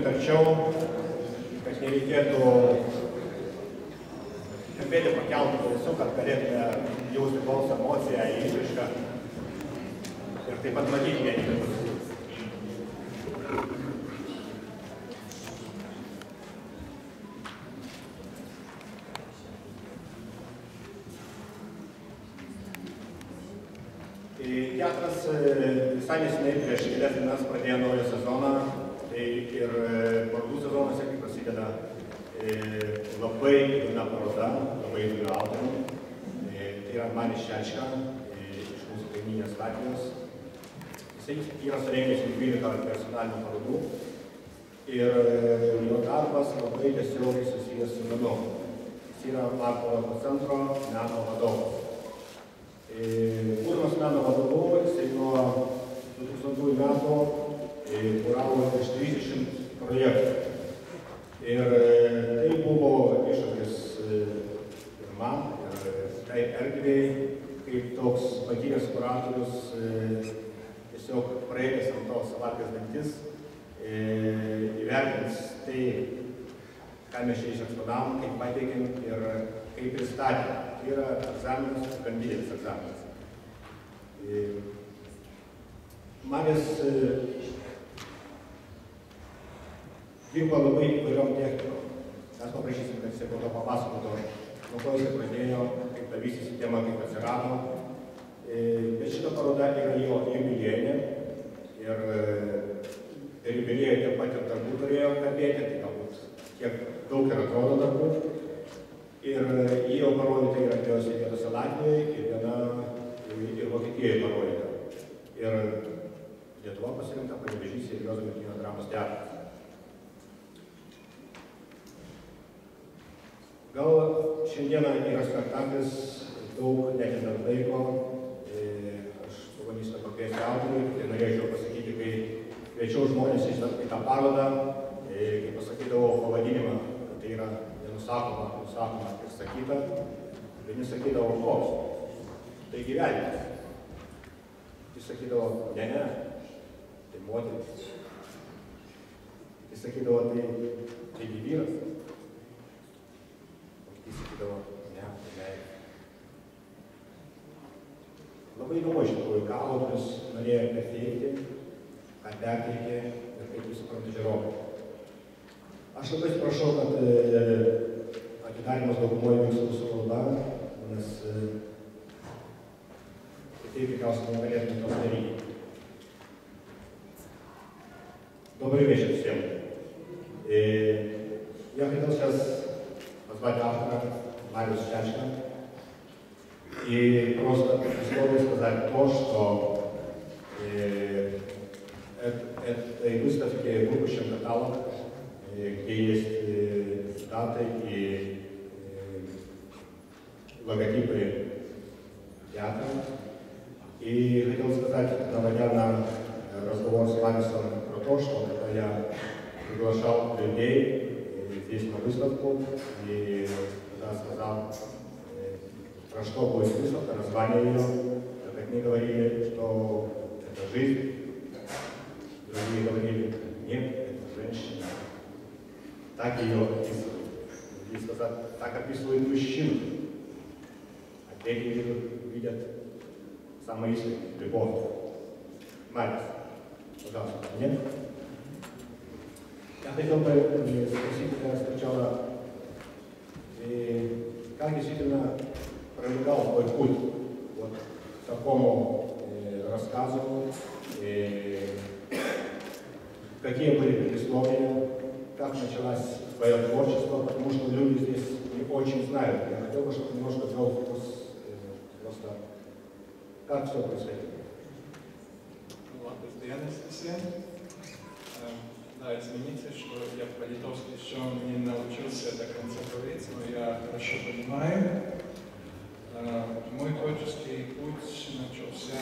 priartėtumėte arčiau, kad nereikėtų kalbėti pakeltų balsu, kad galėtume jausti balsą, emociją, išraišką ir taip pat matyti vieni kitus. Teatras visai neseniai prieš kelias dienas pradėjo naują sezoną, tai ir parodų sezonas irgi prasideda labai įdomią parodą, labai įdomių autorių. Tai yra Manis Šečka iš mūsų kaimynės Latvijos. Jisai yra surengęs 12 personalinių parodų ir jo darbas labai tiesiogiai susijęs su menu. Jis yra Marko centro meno vadovas. Būdamas meno vadovu, jisai nuo 2000 metų kuravo virš 30 projektų. Ir tai buvo iššūkis ir man, ir tai erdvėj, kaip toks patyręs kuratorius, tiesiog praėjęs ant to savaitės dantis, įvertins tai, ką mes čia išeksponavom, kaip pateikėm ir kaip pristatėm. Tai yra egzaminas, gan didelis egzaminas. Manis dirbo labai įvairiom technikom. Mes paprašysim, kad jisai po to papasakotų, nuo ko jisai pradėjo, kaip ta vystėsi tema, kaip atsirado. Bet šita paroda yra jo jubiliejinė ir jubiliejai tiek pat ir darbų turėjo kalbėti, tai galbūt kiek daug ir atrodo darbų. Ir jį jau parodyta yra dviejose vietose Latvijoje ir viena ir Vokietijoje parodyta. Ir Lietuva pasirinkta Panevėžys ir Juozo Miltinio dramos teatras. Gal šiandieną yra spektaklis daug netinant laiko. Aš pabandysiu pakviesti autorių ir norėčiau pasakyti, kai kviečiau žmonės į tą parodą, kai pasakydavau pavadinimą, kad tai yra nenusakoma ir sakyta, vieni sakydavo koks. Tai gyvenimas. Jis sakydavo, ne, tai moteris. Jis sakydavo, tai vyras. Jis sakydavo, ne, tai meilė. Labai įdomu iš tikrųjų, ką autorius norėjo perteikti, ką perteikė ir kaip jis supranta žiūrovą. Aš labai atsiprašau, kad atidarimas daugumoje vyks rusų kalba, nes taip tikriausiai negalėtume to daryti. Добрый вечер всем. Я хотел сейчас позвать автора Марию Шечка и просто условно сказать то, что этой выставке выпущен каталог, где есть даты и логотипы театра. И хотел сказать, наводя на разговор с Манисом про то, что когда я приглашал людей здесь на выставку, и когда сказал, про что будет выставка, название ее, так как мне говорили, что это жизнь, другие говорили, нет, это женщина. Так ее описывают. И сказать, так описывают мужчину. А третьи видят самоискренность, любовь. Марис, пожалуйста, нет? Я хотел бы спросить сначала, как действительно пролегал твой путь вот к такому рассказу, какие были предисловия, как началось твое творчество, потому что люди здесь не очень знают. Я хотел бы, чтобы немножко ввел вкус просто, как все происходит. Labas dienas visiems. Да, извините, что я по-литовски еще не научился до конца говорить, но я хорошо понимаю. Мой творческий путь начался,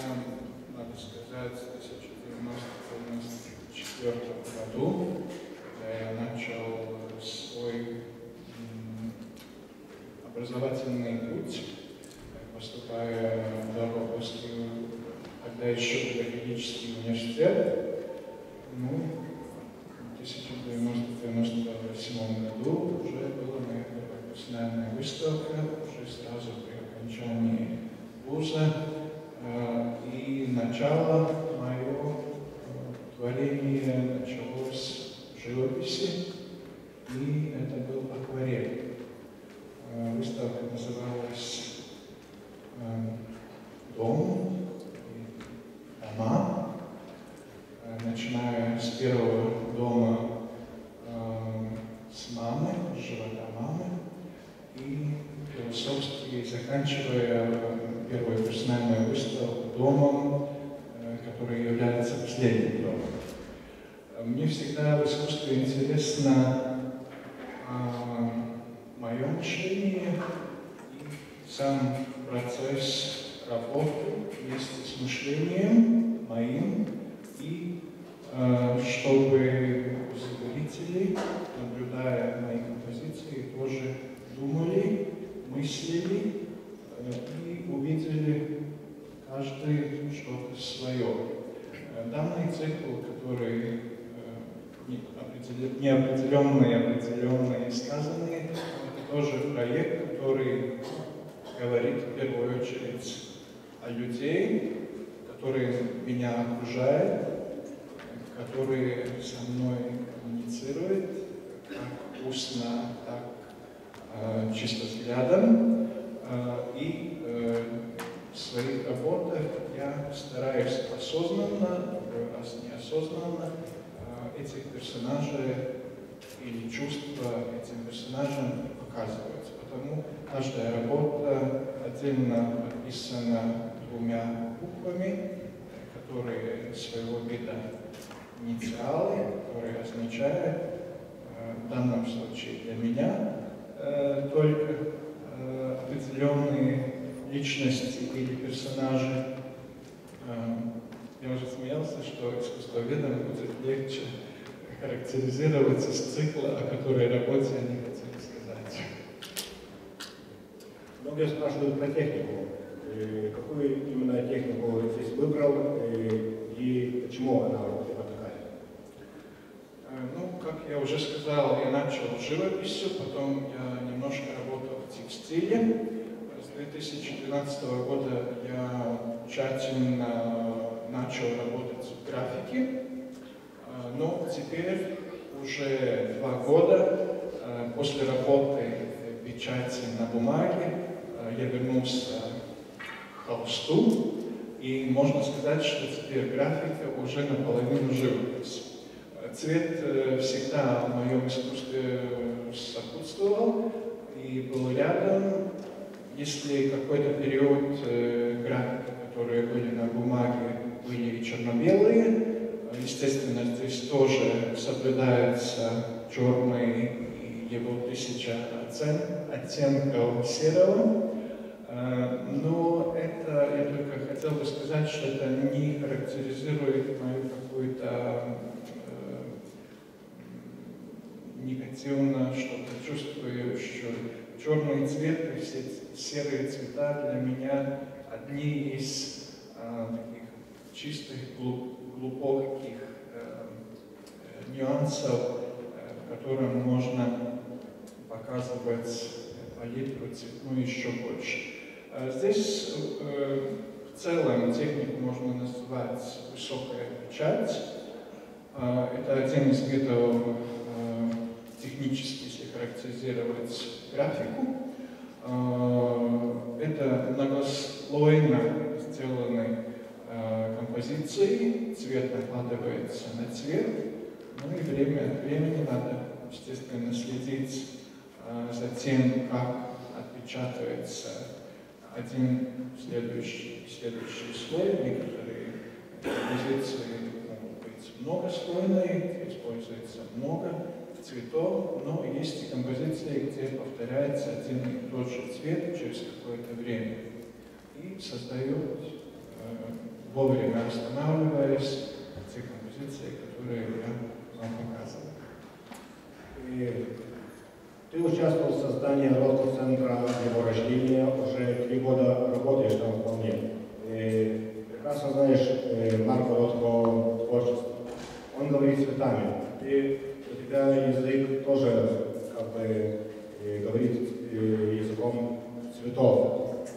надо сказать, в 1994 году. Я начал свой образовательный путь, поступая в Давгавпилский, тогда еще педагогический университет. Ну, 1998 году уже была моя первая профессиональная выставка, уже сразу при окончании вуза. И начало мое творение началось в живописи, и это был акварель. Выставка называлась «Дом и дома». Начиная с первого дома с мамы, с живота мамы, и философски заканчивая первую персональную выставку домом, который является последним домом. Мне всегда в искусстве интересно мое мышление и сам процесс работы вместе с мышлением моим, и чтобы зрители, наблюдая мои композиции, тоже думали, мыслили и увидели каждый что-то свое. Данный цикл, который неопределенные, определенные, сказанные, это тоже проект, который говорит в первую очередь о людей, которые меня окружают, которые со мной коммуницируют, как устно, так чисто взглядом. И в своих работах я стараюсь осознанно, раз неосознанно, этих персонажей или чувства этим персонажам показывать. Потому каждая работа отдельно подписана двумя буквами, которые своего вида инициалы, которые означают в данном случае для меня только определенные личности или персонажи. Я уже смеялся, что искусствоведам будет легче характеризировать из цикла, о которой работе они хотели сказать. Многие спрашивают про технику. Какую именно технику здесь выбрал и почему она такая? Ну, как я уже сказал, я начал с живописью, потом я немножко работал в текстиле. С 2012 года я тщательно начал работать в графике. Но теперь уже 2 года после работы в печати на бумаге я вернулся к холсту, и можно сказать, что теперь графика уже наполовину живопись. Цвет всегда в моем искусстве сопутствовал и был рядом. Если какой-то период графики, которые были на бумаге, были черно-белые, естественно, здесь тоже соблюдается черный и его 1000 оттенков серого. Но это, я только хотел бы сказать, что это не характеризует мою какую-то негативно что-то чувствующую. Черный цвет и все серые цвета для меня одни из таких чистых, глубоких нюансов, в котором можно показывать палитру цветную еще больше. Здесь в целом технику можно назвать высокая печать. Это один из видов технически, если характеризировать графику. Это многослойно сделанные композиции, цвет накладывается на цвет, ну и время от времени надо, естественно, следить за тем, как отпечатывается один следующий слой. Некоторые композиции могут быть многослойные, используется много цветов, но есть и композиции, где повторяется один и тот же цвет через какое-то время и создают, вовремя останавливаясь, те композиции, которые я вам показывал. Ты участвовал в создании Ротко-центра его рождения, уже 3 года работаешь там вполне. Прекрасно знаешь Марко Ротко творчество. Он говорит цветами. влияние. И у тебя язык тоже как бы говорит языком цветов,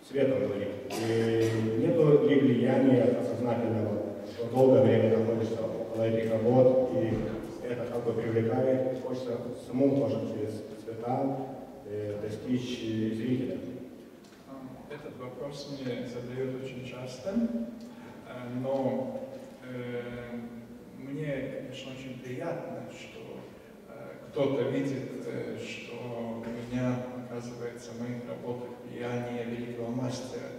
цветом говорит. И нету ли влияния осознательного, что долгое время находишься около этих работ, и это как бы привлекает, хочется самому тоже через цвета достичь зрителя. Этот вопрос мне задают очень часто, но мне, конечно, очень приятно, что кто-то видит, что у меня оказывается в моих работах влияние великого мастера.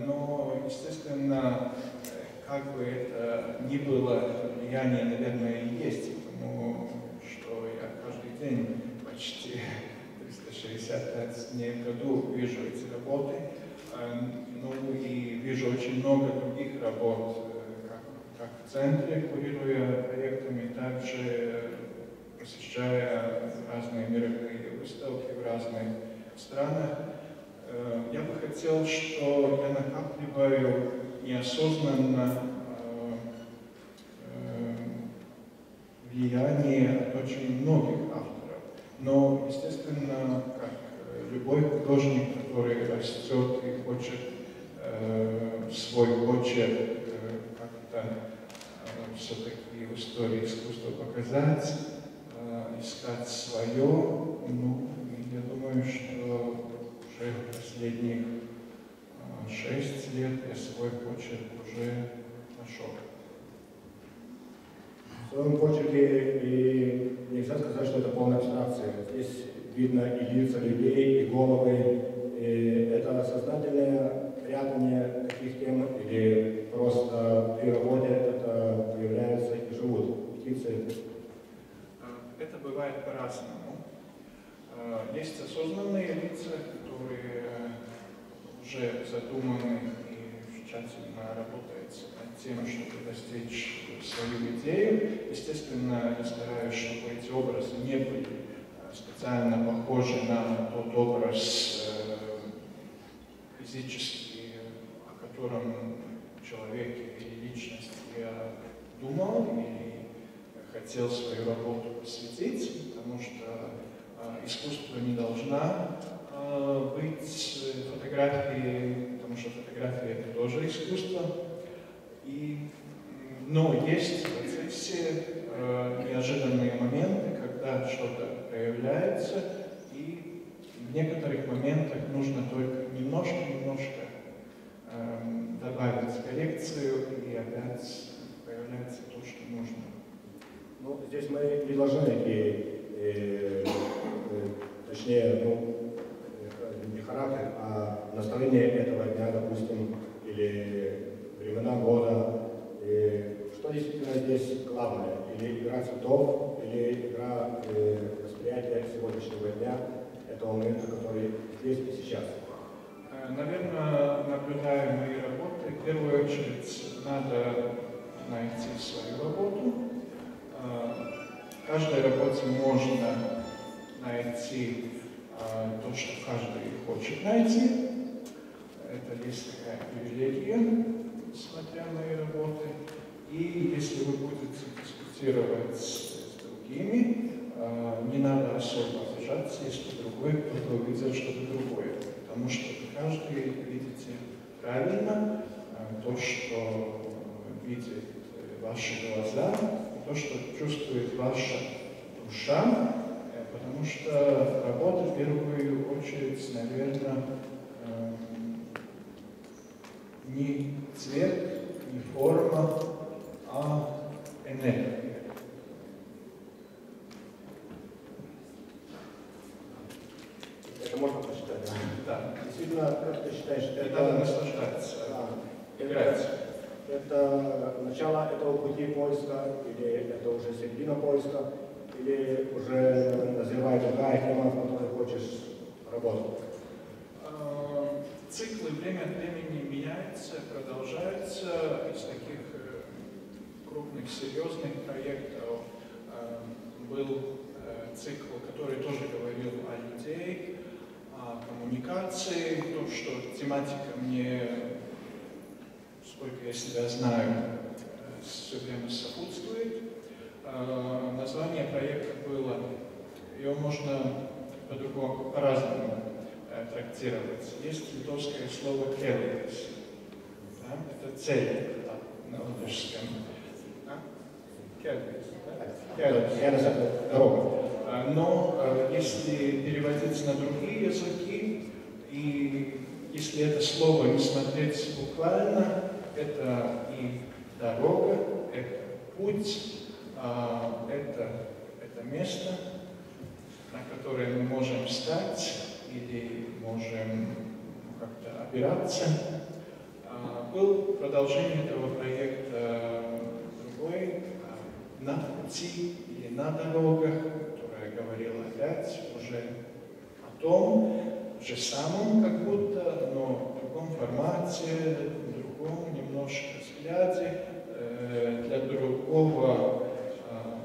Но, естественно, как бы это ни было, это влияние, наверное, и есть, потому что я каждый день почти 365 дней в году вижу эти работы, ну и вижу очень много других работ, как в центре, курируя проектами, также посещая разные мировые выставки в разных странах. Я бы хотел, что я накапливаю неосознанно влияние от очень многих авторов. Но, естественно, как любой художник, который растет и хочет свой почерк как-то все-таки в истории искусства показать, искать свое, ну, я думаю, что уже последних 6 лет я свой почерк уже нашел. В своем почерке и нельзя сказать, что это полная абстракция. Здесь видно и лица людей, и головы. И это сознательное прятание таких тем, или просто при работе это появляются и живут птицы. Это бывает по-разному. Есть осознанные лица, которые уже задуманы и тщательно работают над тем, чтобы достичь свою идею. Естественно, я стараюсь, чтобы эти образы не были специально похожи на тот образ физический, о котором человек или личность я думал или хотел свою работу посвятить, потому что искусство не должна быть фотографией, потому что фотография — это тоже искусство. Но есть в процессе неожиданные моменты, когда что-то проявляется, и в некоторых моментах нужно только немножко добавить коррекцию, и опять появляется то, что нужно. Ну, здесь мы не должны найти, точнее, не характер, а настроение этого дня, допустим, или времена года. Что действительно здесь главное? Или игра цветов, или игра восприятия сегодняшнего дня, этого момента, который здесь и сейчас? Наверное, наблюдая мои работы, в первую очередь надо найти свою работу. В каждой работе можно найти то, что каждый хочет найти. Это есть такая привилегия, смотря на мои работы. И если вы будете дискутировать с другими, не надо особо обижаться, если другой кто-то увидел что-то другое. Потому что каждый видите правильно то, что видит ваши глаза, то, что чувствует ваша душа, потому что работа в первую очередь, наверное, не цвет, не форма, а энергия. Это можно прочитать? Да. Действительно, как ты считаешь, это... Надо наслаждаться, играть. Это начало этого пути поиска, или это уже середина поиска, или уже назревает другая тема, в которой хочешь работать? Циклы время от времени меняются, продолжаются. Из таких крупных, серьезных проектов был цикл, который тоже говорил о людей, о коммуникации, то, что тематика мне, сколько я себя знаю, с все время сопутствует. Название проекта было, ее можно по-другому, по-разному трактировать. Есть литовское слово «келейс». Да? Это цель на латышском. Но если переводить на другие языки, и если это слово не смотреть буквально, это и дорога, это путь, это место, на которое мы можем встать или можем как-то опираться. Был продолжение этого проекта другой, на пути или на дорогах, которая говорила опять уже о том же самом, как будто, но в другом формате, в другом немножко взгляде, для другого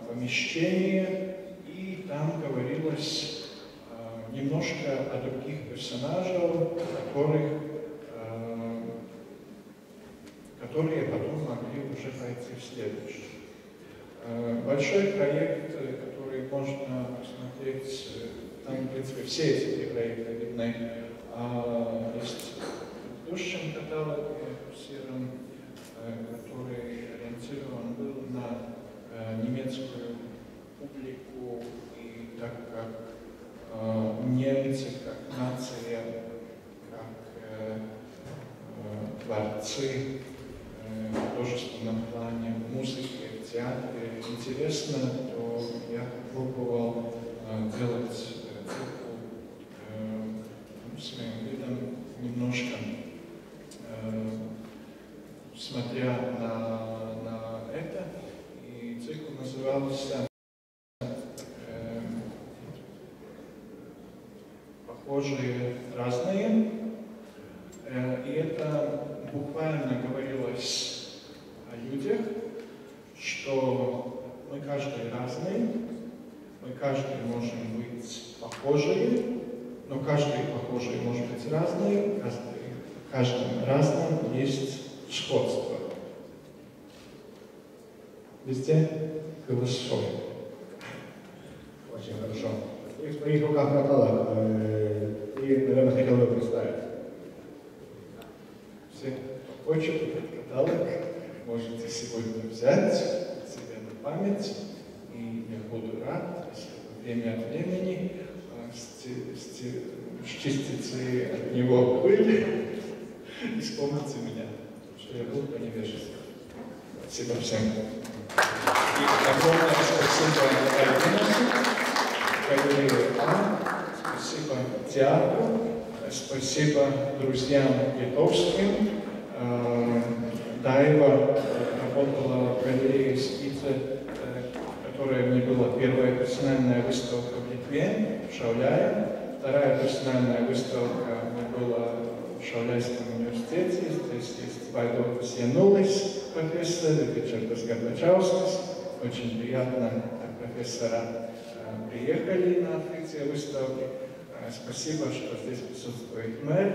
помещения. И там говорилось немножко о других персонажах, которые потом могли уже пойти в следующий. Большой проект, который можно посмотреть, там, в принципе, все эти проекты видны. Есть в предыдущем каталоге курсирован, который ориентирован был на немецкую публику, и так как немцы, как нация, как творцы в художественном плане, в музыке, в театре интересно, то я попробовал делать цикл своим видом немножко, смотря на это. И цикл назывался «Похожие, разные». И это буквально говорилось о людях, что мы каждый разный, мы каждый можем быть похожие, но каждый похожий может быть разный, в каждом разном есть сходство. Везде голосовое. Очень хорошо. И в твоих руках каталог. Ты, наверное, хотел бы представить. Все, кто хочет этот каталог, можете сегодня взять себе на память, и я буду рад, если вы время от времени счистите от него пыль и вспомните меня, что я был по невежеству. Спасибо всем. И огромное спасибо Альбинасу, спасибо театру, спасибо друзьям литовским. Дайва работала в галерее «Скицы», которая мне была первая персональная выставка в Литве, в Шауляе. Вторая персональная выставка была в Шауляйском университете. Здесь есть Вайдотис Янулис, профессор, и Ричардас Горбачаускас. Очень приятно, профессора приехали на открытие выставки. Спасибо, что здесь присутствует мэр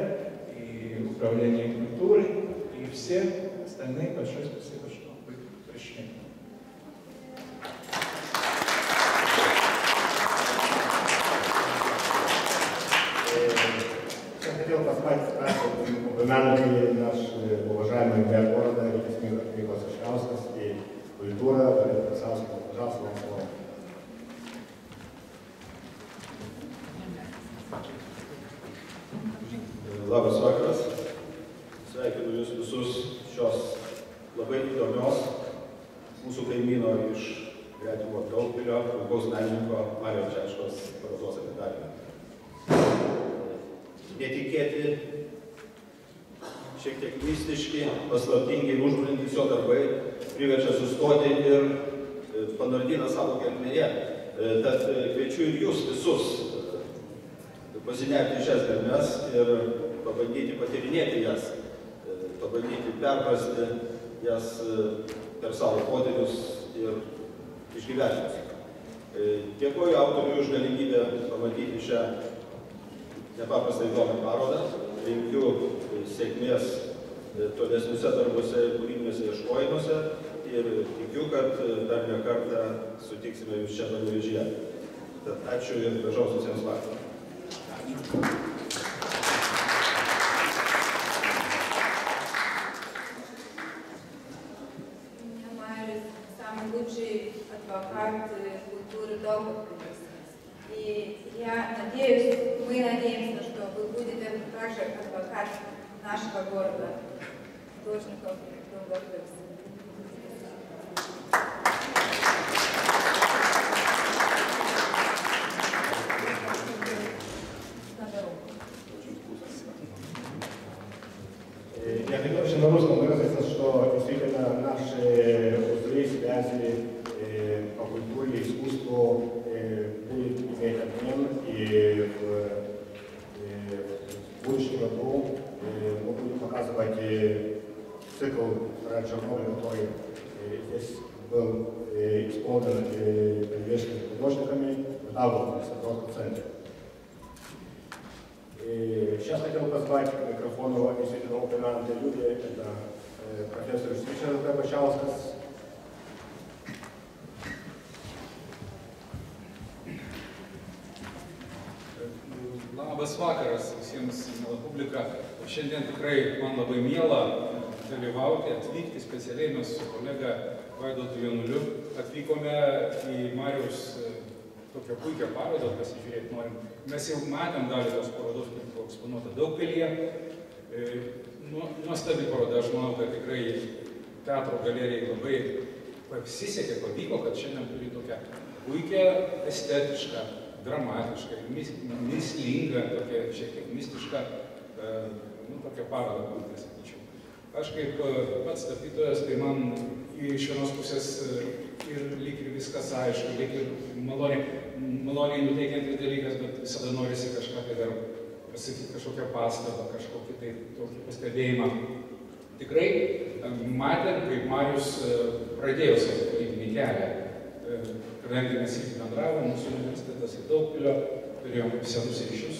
и управление культуры, и все остальные. Большое спасибо, что вы пришли. Я хотел позвать, упомянутый наш уважаемый мэр города Михаил Сашкаускас и культура, пожалуйста, вам слово. Labas vakaras. Sveikinu jūs visus šios labai įdomios mūsų kaimyno iš gretimo Daugpilio, puikaus menininko Mariaus Čečkos parodos atidarymą. Netikėti, šiek tiek mistiški, paslaptingi ir užbūrintys jo darbai priverčia sustoti ir panardina savo gelmėje. Tad kviečiu ir jūs visus pasinerti šias gelmes ir pabandyti patyrinėti jas, pabandyti perprasti jas per savo potyrius ir išgyvenimus. Dėkoju autoriui už galimybę pamatyti šią nepaprastai įdomią parodą. Linkiu sėkmės tolesniuose darbuose ir kūrybiniuose ieškojimuose ir tikiu, kad dar ne kartą sutiksime jūs čia Panevėžyje. Tad ačiū ir gražaus visiems vakaro. Самый лучший адвокат культуры Даугавпилса. И я надеюсь, мы надеемся, что вы будете также адвокат нашего города, художников Даугавпилса. Я хотел еще на русском выразиться, что действительно наши узлы связи по культуре и искусству будут иметь обмен, и в будущем году мы будем показывать цикл про Чернобыль, который здесь был исполнен норвежскими художниками в Даугавпилсском центре. Сейчас хотел бы позвать к микрофону действительно упомянутые люди. Это профессор Ričardas Garbačiauskas. Labas vakaras visiems, miela publika. Šiandien tikrai man labai miela dalyvauti, atvykti specialiai. Mes su kolega Vaidotu Januliu atvykome į Mariaus tokią puikią parodą, pasižiūrėti norim. Mes jau matėm dalį tos parodos, kaip buvo eksponuota Daugpilyje. Nuostabi paroda, aš manau, kad tikrai teatro galerijai labai pasisekė, pavyko, kad šiandien turi tokią puikią, estetišką, dramatišką, mislingą, tokią šiek tiek mistišką, tokią parodą, puikiai sakyčiau. Aš kaip pats tapytojas, tai man iš vienos pusės ir lyg ir viskas aišku, lyg ir maloniai nuteikiantis dalykas, bet visada norisi kažką tai dar pasakyti, kažkokią pastabą, kažkokį tai tokį pastebėjimą. Tikrai matėm, kaip Marius pradėjo savo kūrybinį kelią, kadangi mes irgi bendravom, mūsų universitetas į Daugpilio, turėjom senus ryšius.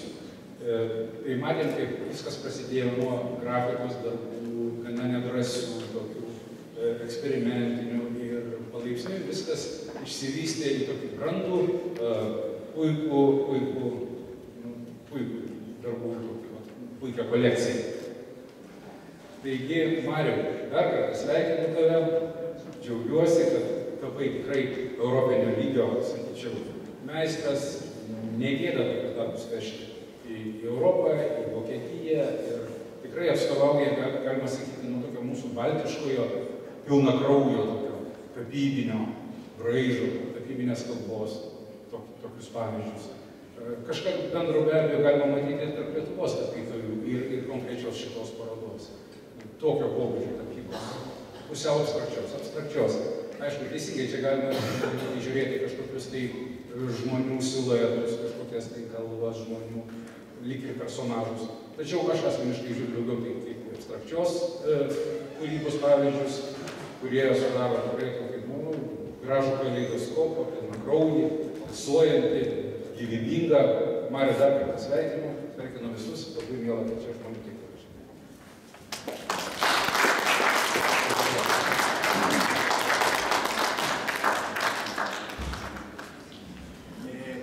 Tai matėm, kaip viskas prasidėjo nuo grafikos darbų, gana nedrąsių, tokių eksperimentinių ir palaipsniui viskas išsivystė į tokį brandų, puikų darbų, puikią kolekciją. Taigi, Mariau, dar kartą sveikinu tave, džiaugiuosi, kad tapai tikrai europinio lygio, sakyčiau, meistras, negėda tokius darbus vežti į Europą, į Vokietiją ir tikrai atstovauja, galima sakyti, nuo tokio mūsų baltiškojo pilna kraujo, tokio tapybinio braižo, tapybinės kalbos, tokius pavyzdžius. Kažką bendro be abejo galima matyti ir tarp Lietuvos tapytojų ir konkrečios šitos parodos. Tokio pobūdžio tapybos. Pusiau abstrakčios. Aišku, teisingai, čia galima žiūrėti kažkokius tai žmonių siluetus, kažkokias tai kalbas žmonių, lyg ir personažus. Tačiau aš asmeniškai žiūriu daugiau kaip abstrakčios kūrybos pavyzdžius, kurie sudaro tikrai tokį gražų kaleidoskopą, pilnakraujį, alsuojantį, gyvybingą. Marių dar kartą sveikinu visus, labai miela, kad čia žmonių tiek.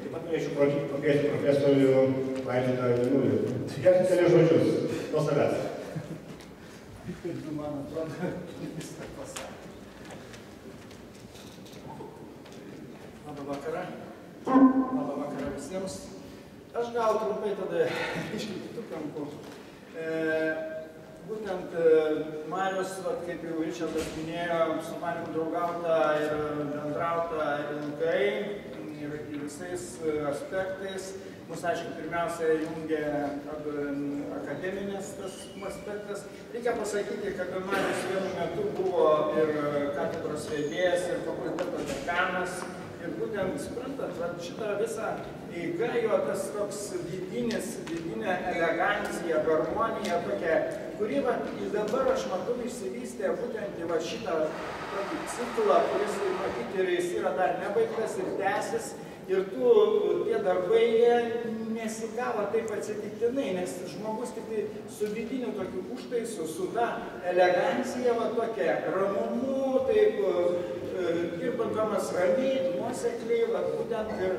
Taip pat norėčiau pakviesti profesorių Vaidotą Janulių. Kelias kelias žodžius nuo savęs. Man atrodo, viską pasakė. Labą vakarą. Labą vakarą visiems. Aš gal trumpai tada iš kitų kampų. Būtent Marius, kaip jau Ričardas minėjo, su Marium draugauta ir bendrauta ilgai ir visais aspektais. Mus, aišku, pirmiausia jungia akademinės tas aspektas. Reikia pasakyti, kad Marius vienu metu buvo ir katedros vedėjas, ir fakulteto dekanas. Ir būtent, suprantat, šitą visą eiga, jo tas toks vidinė elegancija, harmonija tokia, kuri dabar aš matau išsivystė būtent į šitą tokį ciklą, kuris matyti ir jis yra dar nebaigtas ir tęsis. Ir tie darbai nesigavo taip atsitiktinai, nes žmogus tik su vidiniu tokiu užtaisu, su ta elegancija, va tokia ramumu, taip dirbdamas ramiai, nuosekliai, va būtent ir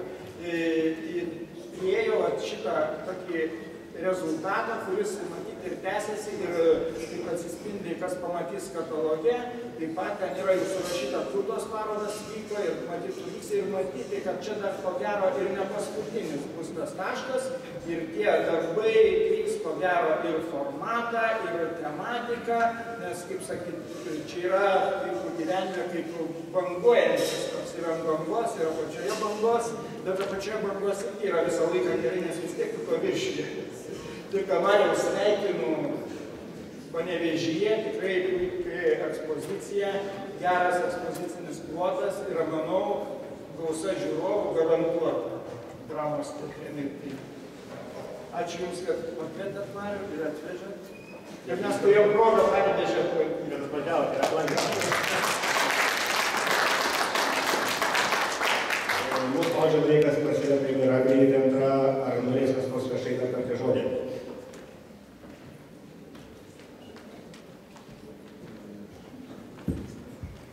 priėjo šitą tokį rezultatą, kuris matyti ir tęsiasi, ir kaip atsispindi, kas pamatys kataloge, taip pat ten yra surašyta, kur tos parodas vyko ir matyti ir matyti, kad čia dar ko gero ir ne paskutinis bus tas taškas ir tie darbai keis ko gero ir formatą, ir tematiką, nes, kaip sakyti, čia yra kaip gyvenime, kaip banguojantis, toks yra ant bangos, yra pačioje bangos, bet pačioje bangos yra visą laiką gerai, nes vis tiek tu paviršyje. Tik Mariaus sveikinu Panevėžyje, tikrai puikiai ekspozicija, geras ekspozicinis plotas ir, manau, gausa žiūrovų garantuota dramos teatre. Ačiū Jums, kad pakvietėt Marių ir atvežėt. Ir mes turėjom progą Panevėžę ir atvažiavot ir aplankėt. Mūsų požiūrė laikas prasideda, tai yra greitai antra, ar norės kas nors kažkai tarti žodį.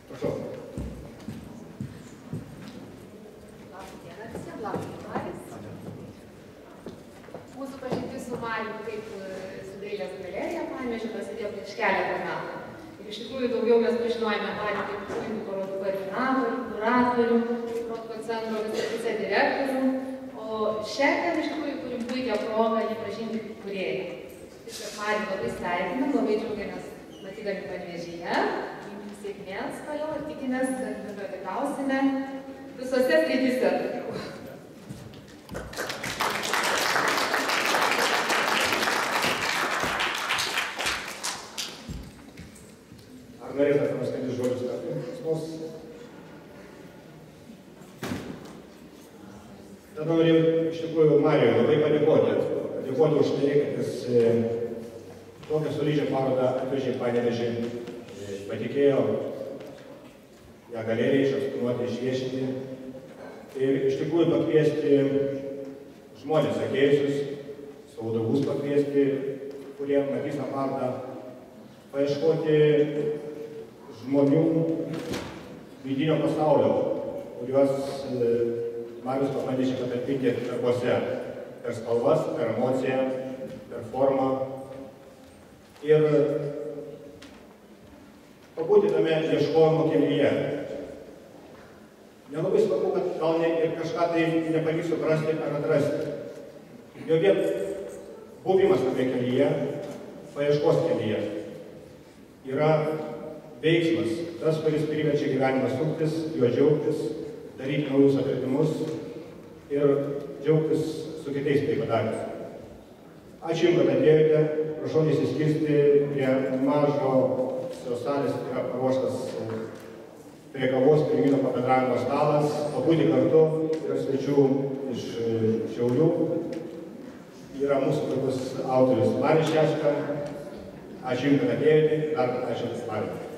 Prašau. Labą dieną visiems, labas Maris. Mūsų pažintis su Mariu kaip su dailės galerija Panevėžyje prasidėjo prieš keletą metų. Ir iš tikrųjų daugiau mes pažinojame Marių kaip puikų parodų koordinatorių, kuratorių, centro vicedirektorių, o šiandien iš tikrųjų turim puikią progą jį pažinti kaip kūrėją. Taip kad Marių labai sveikinam, labai džiaugiamės matydami Panevėžyje, linkim sėkmės toliau ir tikimės, kad bendradarbiausime visose srityse. Ar norėtumėte paskaitis žodžius tarp? Tada norėjau iš tikrųjų Marijui labai padėkoti už tai, kad jis tokią solidžią parodą atvežė Panevėžį, patikėjo ją galerijai išeksponuoti, išviešinti ir iš tikrųjų pakviesti žmonės atėjusius, savo draugus pakviesti, kurie matys tą parodą, paieškoti žmonių vidinio pasaulio, kuriuos Marius pabandė patalpinti darbuose per spalvas, per emociją, per formą ir pabūti tame ieškojimo kelyje. Nelabai svarbu, kad gal ir kažką tai nepavyks suprasti ar atrasti. Jau vien buvimas tame kelyje, paieškos kelyje yra veiksmas, tas, kuris priverčia gyvenimą suktis, juo džiaugtis, daryti naujus atradimus ir džiaugtis su kitais tai padaręs. Ačiū Jums, kad atėjote. Prašau nesiskirsti prie mažos salės, yra paruoštas prie kavos, prie vyno pabendravimo stalas, pabūti kartu, yra svečių iš Šiaulių. Yra mūsų tokius autorius Maris Šeška. Ačiū Jums, kad atėjote. Dar ačiū Mariui.